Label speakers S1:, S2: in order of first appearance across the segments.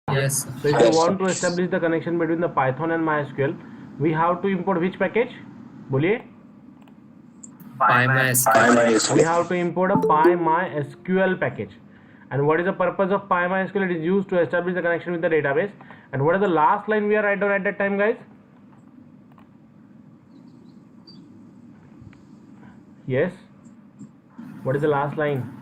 S1: Yes.
S2: So if you want to establish the connection between the Python and MySQL, we have to import which package? बोलिए.
S1: PyMySQL.
S2: We have to import a PyMySQL package. And what is the purpose of PyMySQL? It is used to establish the connection with the database. And what is the last line we are writing down at that time, guys? Yes. What is the last line?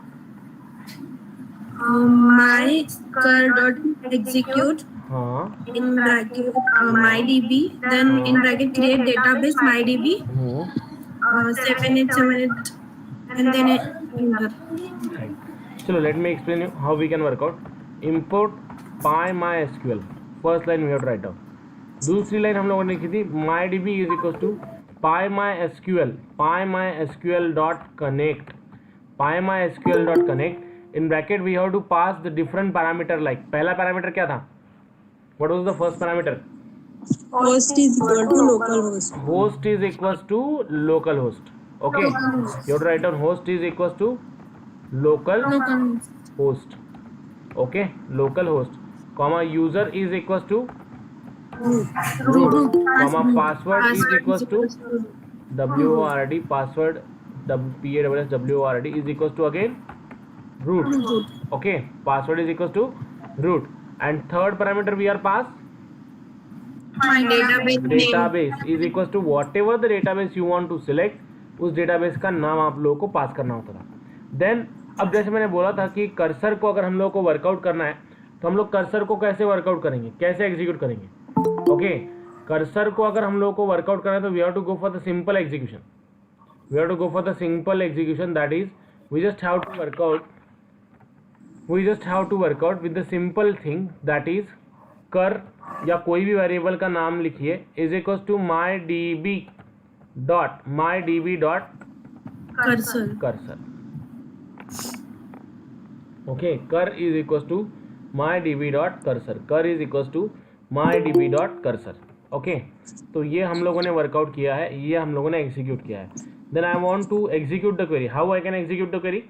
S3: My dot execute
S2: हाँ.
S3: in bracket mydb, then in bracket create database mydb 7878 and then enter.
S2: चलो let me explain you how we can work out. Import PyMySQL. First line we have to write down. दूसरी line हम लोगों ने लिखी थी mydb is equals to PyMySQL dot connect. PyMySQL dot connect. In bracket we have to pass the different parameter like पहला parameter क्या था? What was the first parameter?
S3: Host is equal to localhost.
S2: Host is equals to localhost. Okay. You have to write down host is equals to localhost. Okay. Localhost. Comma user is equals to root. Comma password is equals to WORD. Password PASSWORD is equals to again root. Okay. Password is equals to root. And third parameter we are pass
S3: My
S2: database is equals to whatever the database you want to select, उस database का नाम आप लोगों को पास करना होता था. Then अब जैसे मैंने बोला था कि कर्सर को अगर हम लोगों को वर्कआउट करना है तो हम लोग कर्सर को कैसे वर्कआउट करेंगे, कैसे एग्जीक्यूट करेंगे. ओके. कर्सर को अगर हम लोगों को वर्कआउट करना है तो we have to go for the simple execution. We have to go for the simple execution. That is we just have to workout with the simple thing that is cur या कोई भी variable का नाम लिखिए is equal to mydb dot cursor. Okay. Cur is equal to mydb dot cursor. Cur is equal to mydb dot cursor. Okay. तो ये हम लोगों ने वर्कआउट किया है, ये हम लोगों ने एग्जीक्यूट किया है. Then I want to execute the query. How I can execute the query?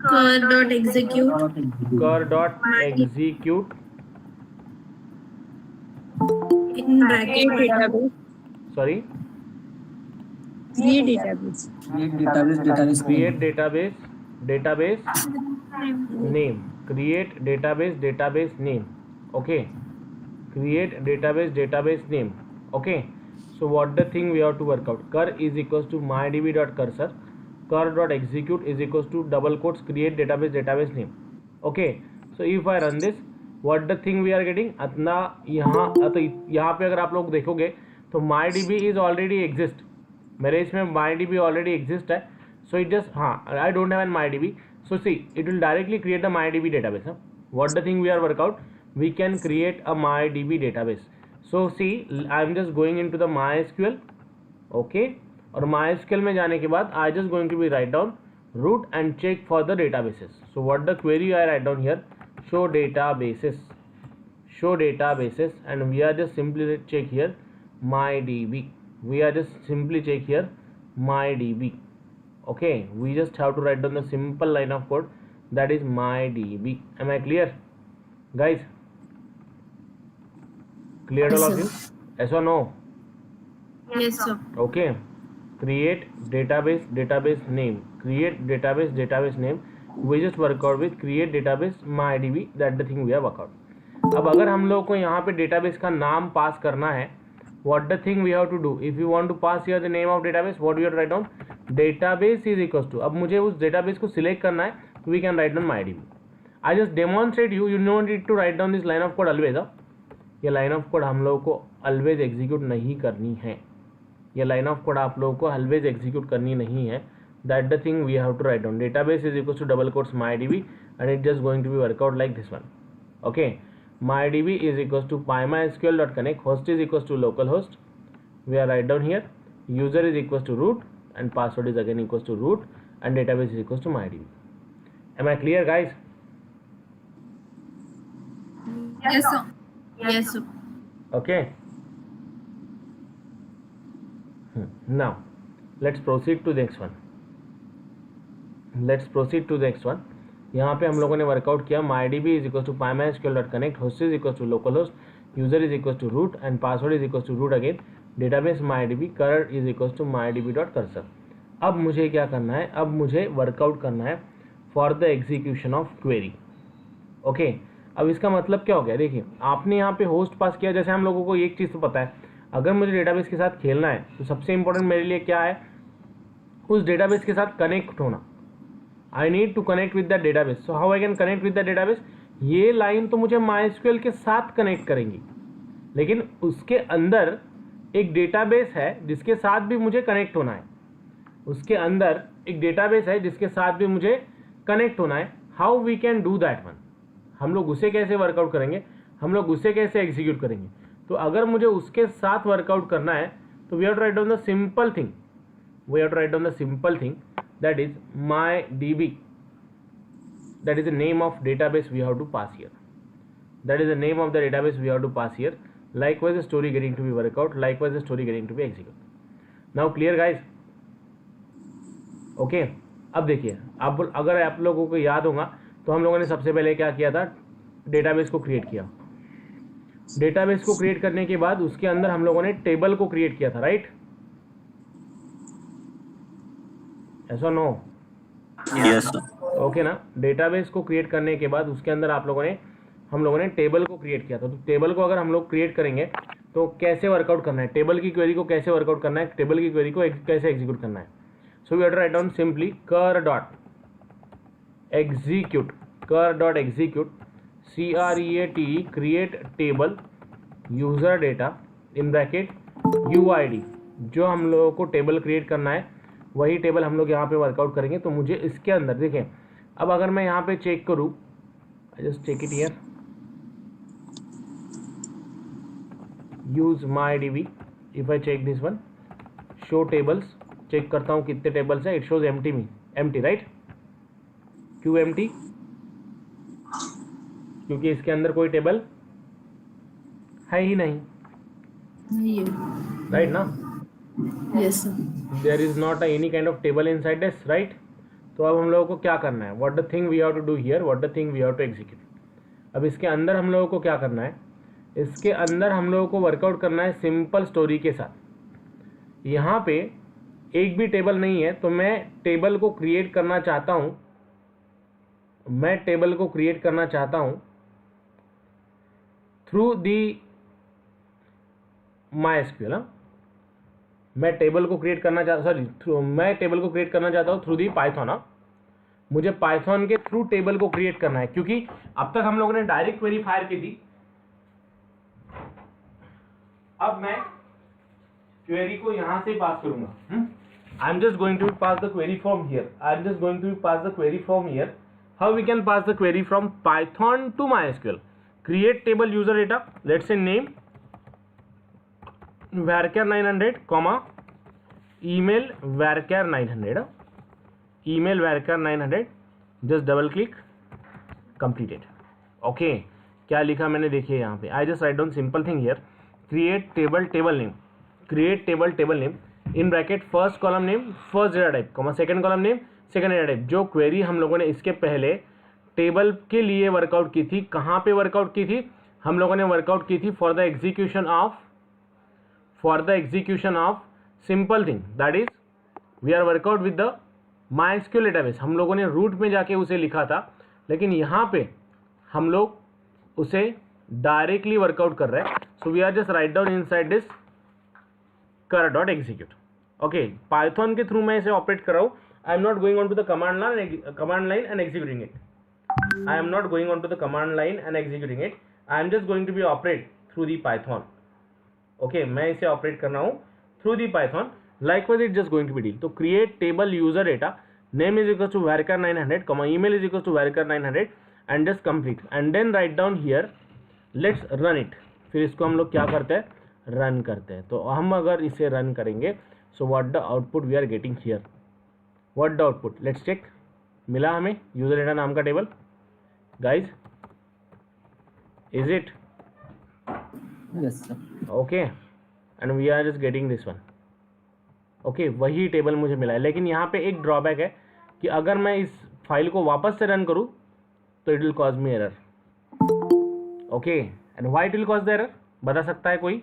S3: dot execute
S2: cur dot execute
S3: in bracket database
S2: sorry
S3: create database
S2: create database name. Create database name. Okay. Create database name. Okay. So what the thing we have to work out? Cur is equals to mydb dot cursor. Cur dot execute is equals to double quotes create database name. Okay. So if I run this, what the thing we are getting? अपना यहाँ पे अगर आप लोग देखोगे तो mydb is already exist. मेरे इसमें mydb already exist है. So it just I don't have an mydb. So see, it will directly create the mydb database. What the thing we are work out? We can create a mydb database. So see, I'm just going into the MySQL. Okay. और MySQL में जाने के बाद I just going to be write down root and check for the databases. So what the query I write down here? Show databases, and we are just simply check here mydb. We are just simply check here mydb. Okay. We just have to write down the simple line of code that is mydb. Am I clear, guys? Cleared all of you? Yes or no?
S3: yes sir.
S2: Okay. Create database name. Create database name. We just work out with create database mydb. That the thing we have work out. अब अगर हम लोग को यहाँ पे database का नाम पास करना है, what the thing we have to do? If you want to pass here the name of database, what we have to write down? Database is equals to. अब मुझे उस database को select करना है, तो we can write down mydb. I just demonstrate you no need to write down this line of code always. ये line of code हम लोगों को always execute नहीं करनी है. ये line of code आप लोगों को always execute करनी नहीं है. That the thing we have to write down. Database is equals to double quotes mydb, and it just going to be work out like this one. Okay. mydb is equals to PyMySQL dot connect. Host is equals to localhost. We are write down here. User is equals to root, and password is again equals to root, and database is equals to mydb. Am I clear, guys?
S3: yes sir. yes sir.
S2: Okay. Now let's proceed to the next one. यहाँ पे हम लोगों ने workout किया MyDB is equal to PyMySQL.connect, host is equal to localhost, user is equal to root and password is equal to root again, database MyDB cur is equal to MyDB.cursor। अब मुझे क्या करना है, अब मुझे वर्कआउट करना है for the execution of query. Okay, अब इसका मतलब क्या हो गया, देखिए आपने यहाँ पे होस्ट पास किया। जैसे हम लोगों को एक चीज़ तो पता है, अगर मुझे डेटाबेस के साथ खेलना है तो सबसे इंपॉर्टेंट मेरे लिए क्या है, उस डेटाबेस के साथ कनेक्ट होना। I need to connect with the database. So how I can connect with the database, ये लाइन तो मुझे MySQL के साथ कनेक्ट करेंगी, लेकिन उसके अंदर एक डेटाबेस है जिसके साथ भी मुझे कनेक्ट होना है। उसके अंदर एक डेटाबेस है जिसके साथ भी मुझे कनेक्ट होना है। How we can do that one, हम लोग उसे कैसे वर्कआउट करेंगे, हम लोग उसे कैसे एग्जीक्यूट करेंगे। तो अगर मुझे उसके साथ वर्कआउट करना है तो we have to write down the simple thing, we have to write down the simple thing, that is MyDB, that is the name of database we have to pass here, that is the name of the database we have to pass here. Likewise the story getting to be work out, likewise the story getting to be execute। now clear guys? okay, अब देखिए, अब अगर आप लोगों को याद होगा तो हम लोगों ने सबसे पहले क्या किया था, डेटाबेस को क्रिएट किया। डेटाबेस को क्रिएट करने के बाद उसके अंदर हम लोगों ने टेबल को क्रिएट किया था, राइट? ऐसा नो?
S1: Yes sir.
S2: ओके ना, डेटाबेस को क्रिएट करने के बाद उसके अंदर हम लोगों ने टेबल को क्रिएट किया था। तो टेबल को अगर हम लोग क्रिएट करेंगे तो कैसे वर्कआउट करना है, टेबल की क्वेरी को कैसे वर्कआउट करना है, टेबल की क्वेरी को कैसे एग्जीक्यूट करना है। So we have to write down simply cur dot execute, cur dot execute CREATE create table user data in bracket UID। जो हम लोगों को टेबल क्रिएट करना है वही टेबल हम लोग यहाँ पे वर्कआउट करेंगे। तो मुझे इसके अंदर देखें, अब अगर मैं यहाँ पे चेक करूँ, I just check it here, use MyDB, if I check this one, show tables, check करता हूँ कितने टेबल्स है, इट शोज एम्प्टी राइट। क्यों एम्प्टी? क्योंकि इसके अंदर कोई टेबल है ही नहीं, राइट ना?
S3: Yes sir.
S2: There is not any kind of table inside this, right? तो अब हम लोगों को क्या करना है, what the thing we have to do here, what the thing we have to execute. अब इसके अंदर हम लोगों को क्या करना है, इसके अंदर हम लोगों को वर्कआउट करना है सिंपल स्टोरी के साथ। यहाँ पे एक भी टेबल नहीं है तो मैं टेबल को क्रिएट करना चाहता हूँ, मैं टेबल को क्रिएट करना चाहता हूँ थ्रू दी MySQL। मैं टेबल को क्रिएट करना मैं टेबल को क्रिएट करना चाहता हूँ थ्रू दी पाइथन। मुझे पाइथन के थ्रू टेबल को क्रिएट करना है, क्योंकि अब तक हम लोगों ने डायरेक्ट क्वेरी फायर की थी। अब मैं क्वेरी को यहां से पास करूंगा। I am just going to pass the query from here, I am just going to pass the query from here. How we can pass the query from Python to MySQL? Create table user data, let's say name varchar 900 comma email varchar 900, email varchar 900, just double click, completed। Okay, क्या लिखा मैंने, देखिए यहाँ पे, I just write down simple thing here, create table name, create table name in bracket first column name first data type comma second column name second data type. जो query हम लोगों ने इसके पहले टेबल के लिए वर्कआउट की थी, कहाँ पे वर्कआउट की थी, हम लोगों ने वर्कआउट की थी for the execution of simple thing, that is we are workout with the MySQL database. हम लोगों ने रूट में जाके उसे लिखा था, लेकिन यहाँ पे हम लोग उसे डायरेक्टली वर्कआउट कर रहे हैं। So we are just write down inside this cur dot execute. Okay, Python के थ्रू मैं इसे ऑपरेट कर रहा हूँ। I am not going on to the command line and executing it. I am not going on to the command line and executing it. I am just going to be operate through the Python. Okay, मैं इसे operate करना हूँ through the Python. Likewise, it's just going to be deal. तो create table user data, name is equal to varchar 900, comma email is equal to varchar 900, and just complete. And then write down here, let's run it. फिर इसको हम लोग क्या करते हैं, run करते हैं। तो हम अगर इसे रन करेंगे, so what the output we are getting here? What the output? Let's check. मिला हमें यूजर डेटा नाम का table, guys, is it?
S1: Yes sir.
S2: Okay, and we are just getting this one. Okay, वही table मुझे मिला है, लेकिन यहाँ पे एक ड्रॉबैक है कि अगर मैं इस फाइल को वापस से रन करूँ तो it will cause me error. Okay, and why it will cause the error, बता सकता है कोई,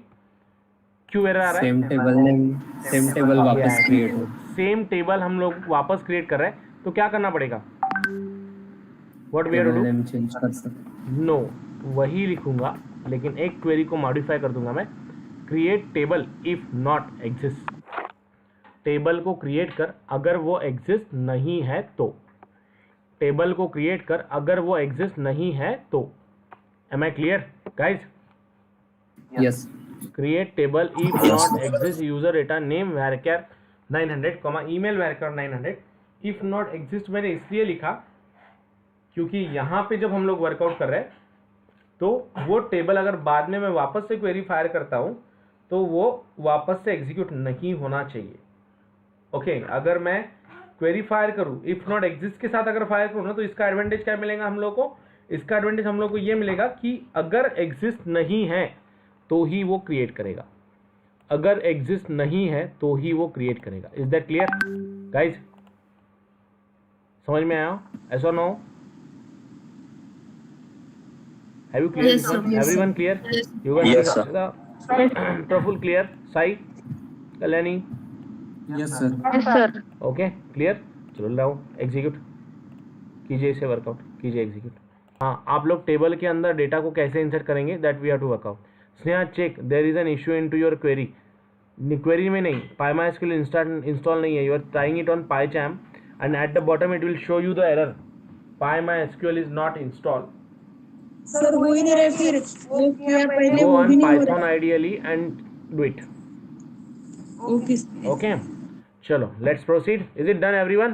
S2: क्यों एरर आ रहा है?
S1: Same table name, same table वापस क्रिएट हो.
S2: सेम टेबल हम लोग वापस क्रिएट कर रहे हैं, तो क्या करना पड़ेगा? What we are to
S1: table
S2: do?
S1: Name change कर सकते.
S2: नो, वही लिखूंगा, लेकिन एक क्वेरी को मॉडिफाई कर दूंगा मैं. Create table if not exist. Table को क्रिएट कर अगर वो एग्जिस्ट नहीं है तो. टेबल को क्रिएट कर अगर वो एग्जिस्ट नहीं है तो. Am I clear guys?
S1: Yes.
S2: Create table if not exist user data name varchar 900 email varchar 900. If not exist मैंने इसलिए लिखा क्योंकि यहाँ पे जब हम लोग वर्कआउट कर रहे हैं तो वो टेबल अगर बाद में मैं वापस से क्वेरी फायर करता हूँ तो वो वापस से एग्जीक्यूट नहीं होना चाहिए. ओके, अगर मैं क्वेरी फायर करूँ इफ नॉट एग्जिस्ट के साथ अगर फायर करूँ ना, तो इसका एडवांटेज क्या मिलेगा हम लोग को? इसका एडवांटेज हम लोग को ये मिलेगा कि अगर एग्जिस्ट नहीं है तो ही वो क्रिएट करेगा. अगर एग्जिस्ट नहीं है तो ही वो क्रिएट करेगा. Is that clear guys? समझ में आया? ऐसा और no? Have you clear?
S3: Yes, sir.
S2: Everyone clear?
S3: Yes.
S2: You guys
S1: Yes,
S2: are Praful clear? Sai, Kalyani,
S1: yes sir.
S4: Yes, sir.
S2: okay, clear? चलो लाओ एग्जीक्यूट कीजिए, इसे वर्कआउट कीजिए, एग्जीक्यूट. हाँ, आप लोग टेबल के अंदर डेटा को कैसे इंसर्ट करेंगे, that we have to workout. Sneha check there is an issue into your query. Query में नहीं, PyMySQL इंस्टॉल नहीं है. You are trying it on PyCharm and at the bottom it will show you the error. PyMySQL is not installed.
S3: Sir हो ही नहीं रहा, फिर वो किया पहले,
S2: Go
S3: वो
S2: on
S3: भी नहीं हो
S2: Python
S3: रहा.
S2: ideally and do it.
S3: Okay.
S2: Okay, चलो let's proceed. Is it done everyone?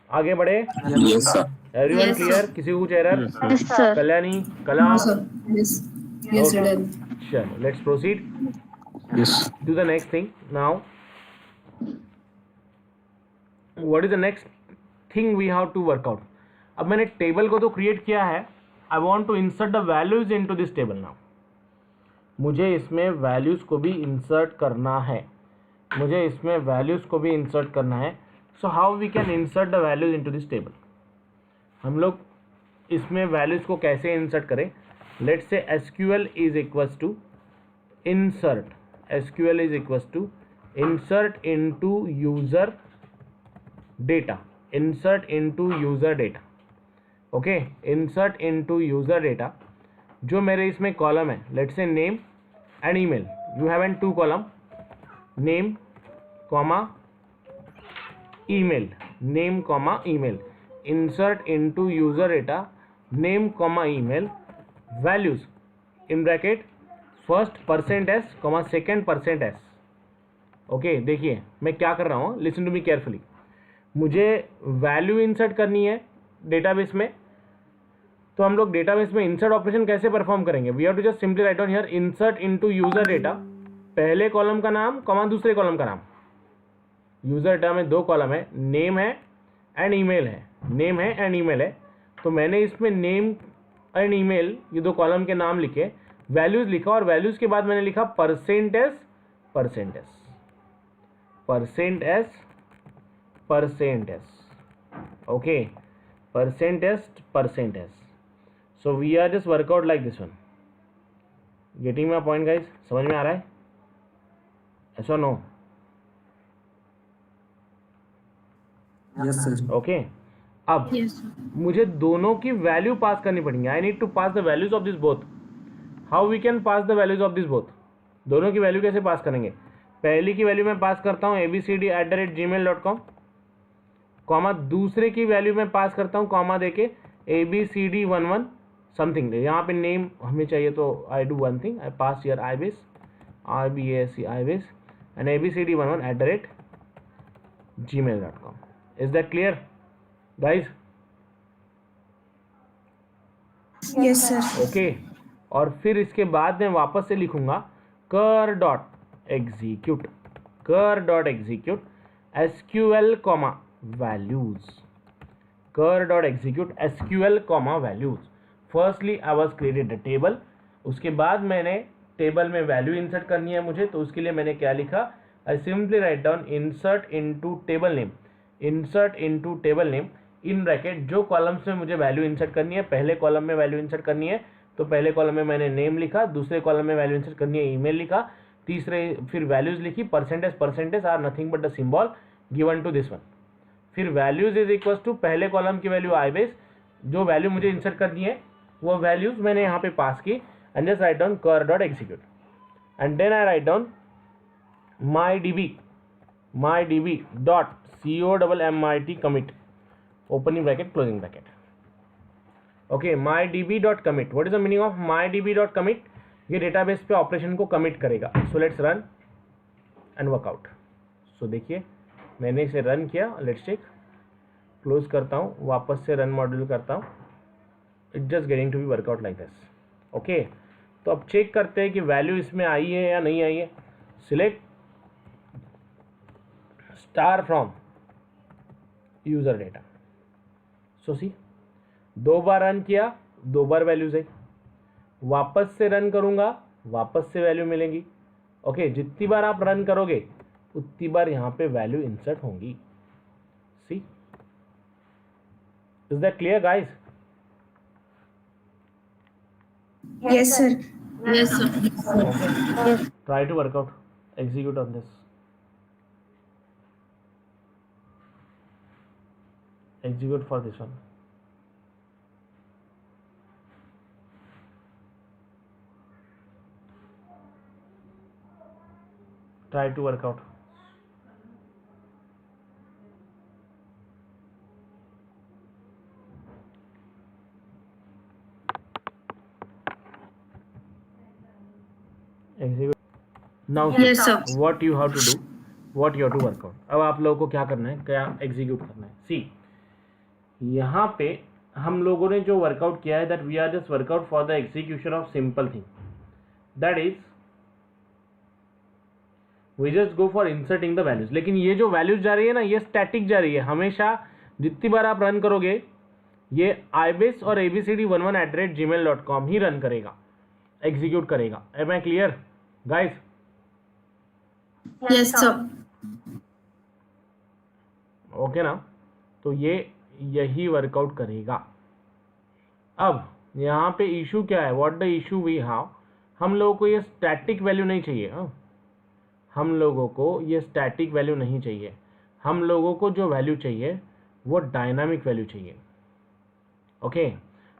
S2: आगे बढ़े.
S1: Yes sir.
S2: Everyone
S3: Yes,
S2: clear?
S3: sir.
S2: किसी को कुछ एरर?
S4: Yes, sir.
S2: कल्याणी, कला.
S3: Sir yes yes
S2: Okay.
S3: Done.
S2: चलो let's proceed
S1: yes.
S2: to the next thing. Now what is the next thing we have to work out? अब मैंने table को तो create किया है. I want to insert the values in to this table now. मुझे इसमें values को भी इंसर्ट करना है. मुझे इसमें वैल्यूज़ को भी इंसर्ट करना है. So how we can insert the values in to this table? हम लोग इसमें वैल्यूज़ को कैसे इंसर्ट करें? Let's say SQL is equals to insert. SQL is equals to insert into user data. Insert into user data. Okay, insert into user data. जो मेरे इसमें column है, let's say name and email. You have an 2 column, name comma email, name comma email. Insert into user data, name comma email, values in bracket first %s comma second %s. Okay, देखिए मैं क्या कर रहा हूँ, listen to me carefully. मुझे value insert करनी है database में, तो हम लोग डेटाबेस में इंसर्ट ऑपरेशन कैसे परफॉर्म करेंगे? We have to just simply write down here insert into user data. पहले कॉलम का नाम कॉमा दूसरे कॉलम का नाम. यूजर डेटा में 2 कॉलम है, नेम है एंड ईमेल है. नेम है एंड ईमेल है, तो मैंने इसमें नेम एंड ईमेल ये 2 कॉलम के नाम लिखे, वैल्यूज लिखा, और वैल्यूज के बाद मैंने लिखा %s %s. Okay, %s. So we are just work out like this one. Getting my point guys? समझ में आ रहा है? ऐसा नो?
S1: Yes sir.
S2: ओके, अब
S3: यस
S2: मुझे दोनों की वैल्यू पास करनी पड़ेंगी. I need to pass the values of this both. How we can pass the values of this both? दोनों की वैल्यू कैसे पास करेंगे? पहली की वैल्यू मैं पास करता हूँ abcd@gmail.com, कॉमा दूसरे की वैल्यू मैं पास करता हूँ कॉमा देके abcd11 समथिंग. यहाँ पे नेम हमें चाहिए, तो I do one thing, I pass here ibis and abcd11@gmail.com. Is that clear guys?
S3: Yes sir.
S2: Okay, और फिर इसके बाद मैं वापस से लिखूंगा cur dot execute SQL comma values. Cur dot execute SQL comma values. Firstly I was created the table. उसके बाद मैंने टेबल में वैल्यू इंसर्ट करनी है मुझे, तो उसके लिए मैंने क्या लिखा? I simply write down insert into table name. Insert into table name in bracket जो कॉलम्स में मुझे वैल्यू इंसर्ट करनी है, पहले कॉलम में वैल्यू इंसर्ट करनी है तो पहले कॉलम में मैंने नेम लिखा, दूसरे कॉलम में वैल्यू इंसर्ट करनी है ईमेल लिखा, तीसरे फिर वैल्यूज लिखी, percentage are nothing but the symbol given to this one. फिर वैल्यूज इज इक्वल टू पहले कॉलम की वैल्यू आई बेस, जो वैल्यू मुझे इंसर्ट करनी है वो वैल्यूज मैंने यहाँ पे पास की, and just write down cur dot execute, and then I write down mydb dot commit commit opening bracket closing bracket. Okay, mydb dot commit. What is the meaning of mydb dot commit? ये database पे operation को commit करेगा. So let's run and workout. So देखिए मैंने इसे run किया, let's check, close करता हूँ, वापस से रन मॉड्यूल करता हूँ. It just getting to be workout like this. Okay, तो अब चेक करते हैं कि वैल्यू इसमें आई है या नहीं आई है. Select star from user data. So see, 2 बार रन किया, 2 बार वैल्यूज है. वापस से रन करूंगा, वापस से वैल्यू मिलेंगी. ओके, जितनी बार आप रन करोगे उतनी बार यहां पे वैल्यू इंसर्ट होंगी. See, is that clear guys?
S3: Yes, sir. Yes, sir.
S2: Try to work out, execute on this. Execute for this one. Try to work out. Execute. Now,
S3: Yes, sir.
S2: what you have to do, what you have to work out. अब आप लोगों को क्या करना है, क्या execute करना है. सी, यहाँ पे हम लोगों ने जो वर्कआउट किया है, that we are just workout for the execution of simple thing, that is we just go for inserting the values. लेकिन ये जो वैल्यूज जा रही है ना, ये स्टैटिक जा रही है. हमेशा जितनी बार आप रन करोगे ये ibis और abcd11@gmail.com ही रन करेगा, एग्जीक्यूट करेगा. Am I clear guys?
S3: Yes, sir.
S2: Okay ना? तो ये यही वर्कआउट करेगा. अब यहाँ पे इशू क्या है, what the issue we have, हम लोगों को ये स्टैटिक वैल्यू नहीं चाहिए. हम लोगों को ये स्टैटिक वैल्यू नहीं चाहिए. हम लोगों को जो वैल्यू चाहिए वो डायनामिक वैल्यू चाहिए. Okay,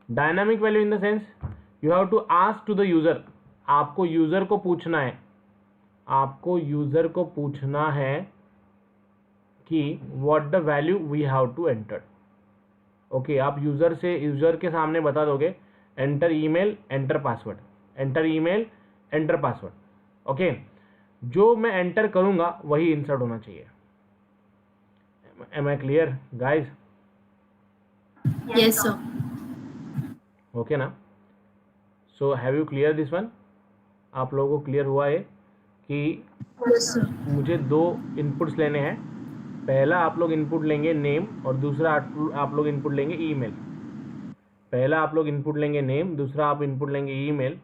S2: dynamic value in the sense you have to ask to the user. आपको यूजर को पूछना है, आपको यूजर को पूछना है कि what the value we have to enter. Okay, आप यूजर के सामने बता दोगे enter email, enter password, enter email, enter password. Okay, जो मैं एंटर करूंगा वही इंसर्ट होना चाहिए. Am I clear guys?
S3: Yes, sir.
S2: Okay ना? So have you clear this one? आप लोगों को क्लियर हुआ है कि
S3: Yes, sir.
S2: मुझे 2 इनपुट्स लेने हैं. पहला आप लोग इनपुट लेंगे नेम और दूसरा आप लोग इनपुट लेंगे ईमेल. पहला आप लोग इनपुट लेंगे नेम, दूसरा आप इनपुट लेंगे ईमेल,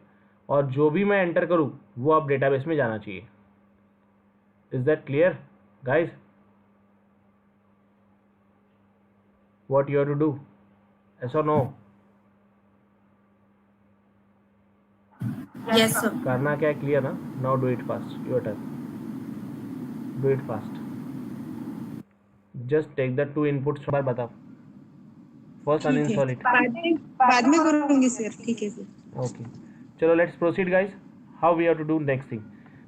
S2: और जो भी मैं एंटर करूं वो आप डेटाबेस में जाना चाहिए. Is that clear guys? What you have to do, yes or no?
S3: Yes, sir.
S2: करना क्या है, क्लियर ना? Now do it fast, your turn. Do it fast. Just take the 2 inputs. बार बताओ. First uninstall it.
S4: बाद में करूंगी sir. ठीक है सर.
S2: ओके, चलो let's proceed guys. How we have to do next thing.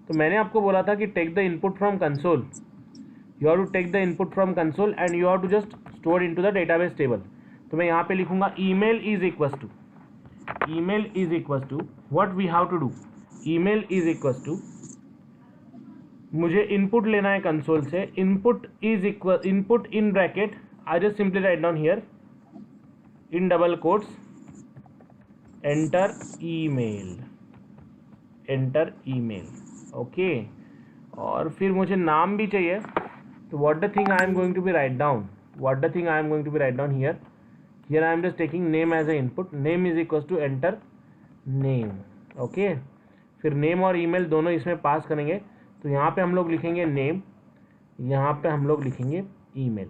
S2: तो मैंने आपको बोला था कि take the input from console. You have to take the input from console and you have to just store into the database table. तो मैं यहाँ पे लिखूंगा email is equal to what we have to do. Email is equal to, मुझे input लेना है console से. Input is equal, input in bracket, I just simply write down here in double quotes enter email, enter email. Okay, और फिर मुझे नाम भी चाहिए. तो what the thing I am going to be write down, what the thing I am going to be write down here I am just taking name as a input. Name is equals to enter name. Okay, फिर name और email दोनों इसमें पास करेंगे. तो यहाँ पे हम लोग लिखेंगे नेम, यहाँ पे हम लोग लिखेंगे email.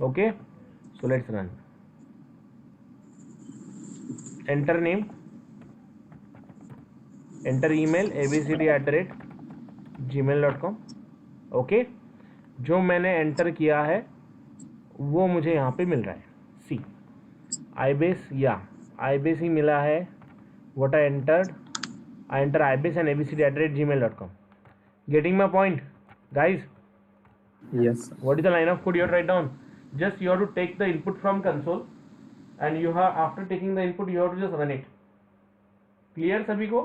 S2: Okay, so let's run. Enter name, enter email abcd@gmail.com. Okay, जो मैंने एंटर किया है वो मुझे यहाँ पे मिल रहा है. सी आईबेस, या आईबेस ही मिला है. What I enter ibis and abcd@gmail.com. Getting my point, guys?
S1: Yes, sir.
S2: What is the line of code you have to write down? Just you have to take the input from console and you have, after taking the input, you have to just run it. Clear सभी को?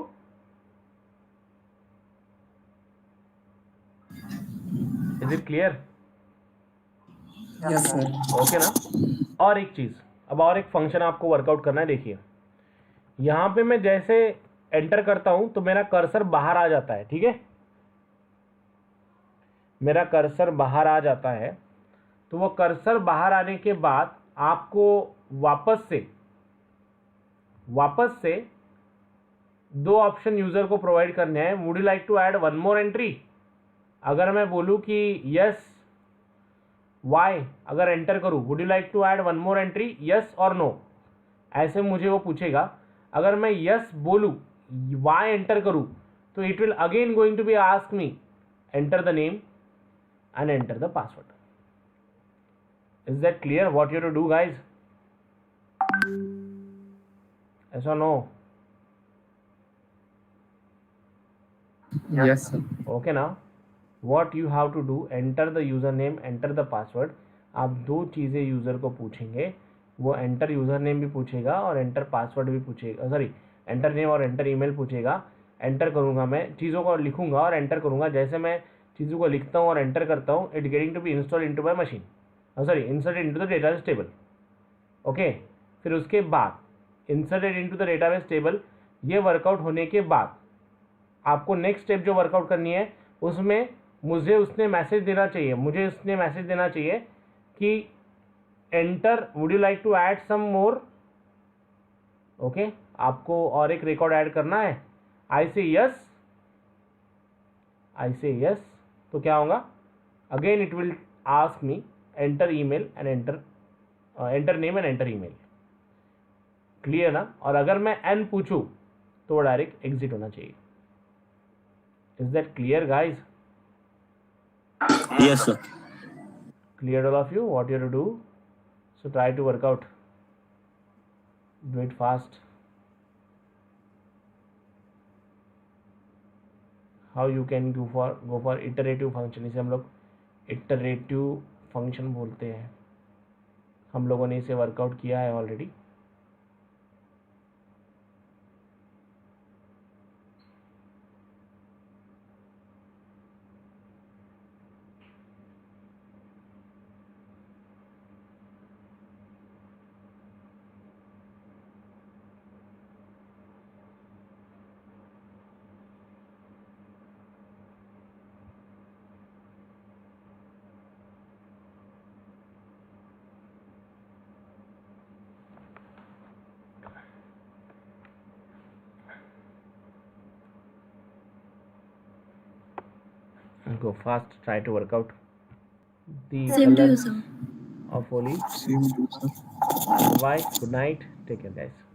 S2: Is it clear?
S1: Yes, sir.
S2: Okay ना. और एक चीज़, अब और एक function आपको workout करना है. देखिए यहाँ पे मैं जैसे एंटर करता हूँ तो मेरा कर्सर बाहर आ जाता है. ठीक है, मेरा कर्सर बाहर आ जाता है. तो वो कर्सर बाहर आने के बाद आपको वापस से दो ऑप्शन यूज़र को प्रोवाइड करने हैं. Would you like to add one more entry? अगर मैं बोलूँ कि यस वाई, अगर एंटर करूँ would you like to add one more entry, yes और नो, ऐसे मुझे वो पूछेगा. अगर मैं यस बोलूँ, वाई एंटर करूँ, तो it will again going to be ask me enter the name and enter the password. Is that clear what you have to do, guys? Yes or no?
S1: Yes, sir.
S2: Okay now, what you have to do, enter the username, enter the password. आप दो चीज़ें user को पूछेंगे, वो enter user name भी पूछेगा और enter password भी पूछेगा. सॉरी, एंटर नेम और एंटर ईमेल पूछेगा. एंटर करूँगा, मैं चीज़ों को लिखूँगा और एंटर करूँगा. जैसे मैं चीज़ों को लिखता हूँ और एंटर करता हूँ, it getting to be install into my machine, sorry inserted into the database table. Okay, फिर उसके बाद inserted into the database table, ये वर्कआउट होने के बाद आपको नेक्स्ट स्टेप जो वर्कआउट करनी है, उसमें मुझे उसने मैसेज देना चाहिए कि enter would you like to add some more. Okay, आपको और एक रिकॉर्ड ऐड करना है. आई से यस, तो क्या होगा, again it will ask me enter email and enter name and enter email. Clear ना. और अगर मैं एन पूछूं तो वो डायरेक्ट एग्जिट होना चाहिए. Is that clear guys?
S1: Yes, sir.
S2: Clear all of you what you have to do? So try to work out, do it fast. How you can go for iterative function. इसे हम लोग iterative function बोलते हैं. हम लोगों ने इसे workout किया है already. Go fast, try to work out the
S3: Same to you,
S2: color
S3: sir.
S2: of Holi.
S1: Same to you, sir.
S2: Bye, good night, take care guys.